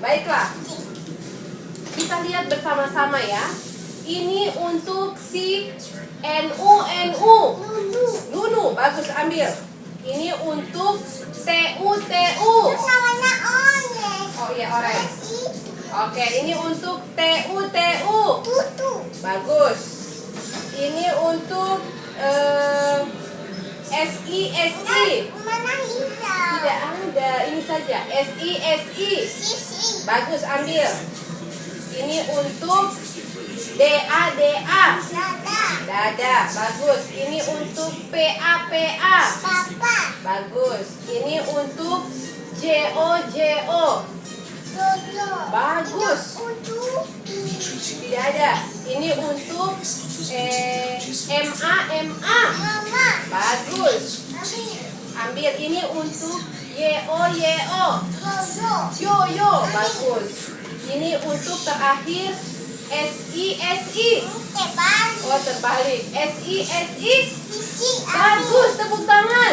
Baiklah. Kita lihat bersama-sama ya. Ini untuk si NU. Nunu, bagus ambil. Ini untuk TU. Namanya orange. Oh iya orange. Oke, ini untuk TU. Tutu. Bagus. Ini untuk SI. Mana hijau? Tidak ada, ini saja. SI. Sisi. Bagus, ambil. Ini untuk DA. Dada, bagus. Ini untuk PA. Papa. Bagus. Ini untuk JO. Jojo. Bagus. Untuk Tidak ada. Ini untuk MA. mama. Bagus. Ambil. Ini untuk YO. Jojo. Bagus. Ini untuk terakhir SI. Terbalik. Oh, terbalik. SI. Sisi. Bagus, tepuk tangan.